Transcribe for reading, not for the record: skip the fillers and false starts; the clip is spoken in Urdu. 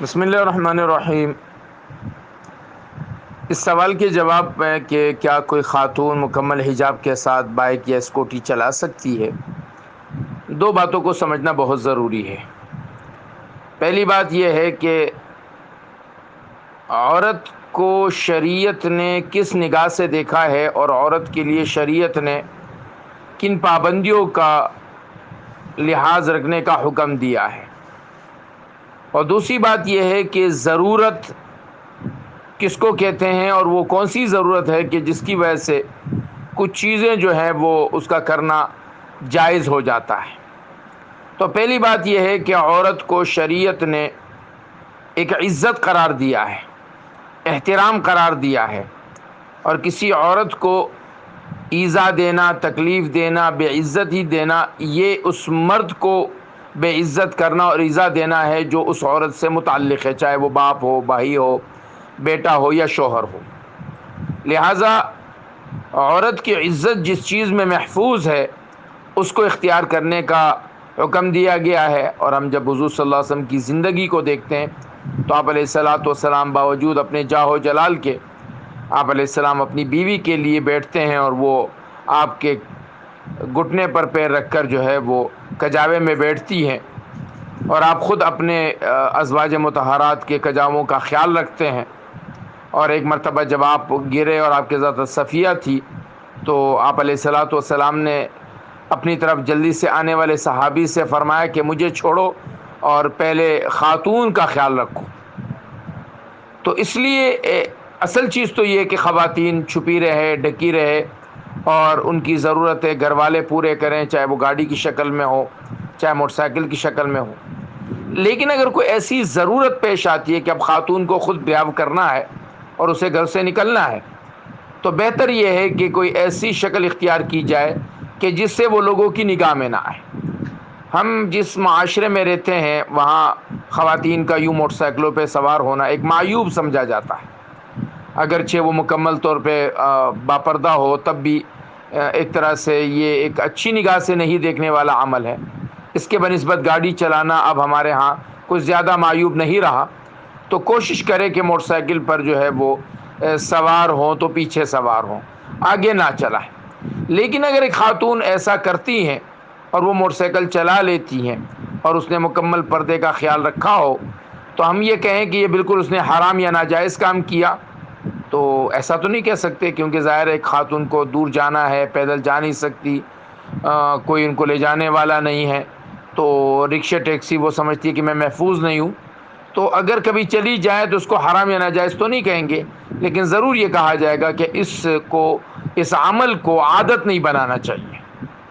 بسم اللہ الرحمن الرحیم۔ اس سوال کے جواب میں کہ کیا کوئی خاتون مکمل حجاب کے ساتھ بائک یا اسکوٹی چلا سکتی ہے، دو باتوں کو سمجھنا بہت ضروری ہے۔ پہلی بات یہ ہے کہ عورت کو شریعت نے کس نگاہ سے دیکھا ہے اور عورت کے لیے شریعت نے کن پابندیوں کا لحاظ رکھنے کا حکم دیا ہے، اور دوسری بات یہ ہے کہ ضرورت کس کو کہتے ہیں اور وہ کون سی ضرورت ہے کہ جس کی وجہ سے کچھ چیزیں جو ہیں وہ اس کا کرنا جائز ہو جاتا ہے۔ تو پہلی بات یہ ہے کہ عورت کو شریعت نے ایک عزت قرار دیا ہے، احترام قرار دیا ہے، اور کسی عورت کو ایذا دینا، تکلیف دینا، بے عزتی دینا، یہ اس مرد کو بے عزت کرنا اور ایذا دینا ہے جو اس عورت سے متعلق ہے، چاہے وہ باپ ہو، بھائی ہو، بیٹا ہو یا شوہر ہو۔ لہٰذا عورت کی عزت جس چیز میں محفوظ ہے اس کو اختیار کرنے کا حکم دیا گیا ہے۔ اور ہم جب حضور صلی اللہ علیہ وسلم کی زندگی کو دیکھتے ہیں تو آپ علیہ الصلاۃ والسلام باوجود اپنے جاہ و جلال کے، آپ علیہ السلام اپنی بیوی کے لیے بیٹھتے ہیں اور وہ آپ کے گھٹنے پر پیر رکھ کر جو ہے وہ کجاوے میں بیٹھتی ہیں، اور آپ خود اپنے ازواج مطہرات کے کجاووں کا خیال رکھتے ہیں۔ اور ایک مرتبہ جب آپ گرے اور آپ کے ذات صفیہ تھی تو آپ علیہ الصلاۃ والسلام نے اپنی طرف جلدی سے آنے والے صحابی سے فرمایا کہ مجھے چھوڑو اور پہلے خاتون کا خیال رکھو۔ تو اس لیے اصل چیز تو یہ کہ خواتین چھپی رہے، ڈکی رہے، اور ان کی ضرورتیں گھر والے پورے کریں، چاہے وہ گاڑی کی شکل میں ہو، چاہے موٹر سائیکل کی شکل میں ہو۔ لیکن اگر کوئی ایسی ضرورت پیش آتی ہے کہ اب خاتون کو خود بیاہ کرنا ہے اور اسے گھر سے نکلنا ہے، تو بہتر یہ ہے کہ کوئی ایسی شکل اختیار کی جائے کہ جس سے وہ لوگوں کی نگاہ میں نہ آئے۔ ہم جس معاشرے میں رہتے ہیں وہاں خواتین کا یوں موٹر سائیکلوں پہ سوار ہونا ایک معیوب سمجھا جاتا ہے، اگرچہ وہ مکمل طور پہ باپردہ ہو تب بھی ایک طرح سے یہ ایک اچھی نگاہ سے نہیں دیکھنے والا عمل ہے۔ اس کے بنسبت گاڑی چلانا اب ہمارے ہاں کچھ زیادہ معیوب نہیں رہا، تو کوشش کرے کہ موٹر سائیکل پر جو ہے وہ سوار ہوں تو پیچھے سوار ہوں، آگے نہ چلائیں۔ لیکن اگر ایک خاتون ایسا کرتی ہیں اور وہ موٹر سائیکل چلا لیتی ہیں اور اس نے مکمل پردے کا خیال رکھا ہو، تو ہم یہ کہیں کہ یہ بالکل اس نے حرام یا ناجائز کام کیا، تو ایسا تو نہیں کہہ سکتے، کیونکہ ظاہر ہے ایک خاتون کو دور جانا ہے، پیدل جا نہیں سکتی، کوئی ان کو لے جانے والا نہیں ہے، تو رکشے ٹیکسی وہ سمجھتی ہے کہ میں محفوظ نہیں ہوں، تو اگر کبھی چلی جائے تو اس کو حرام یا ناجائز تو نہیں کہیں گے، لیکن ضرور یہ کہا جائے گا کہ اس عمل کو عادت نہیں بنانا چاہیے۔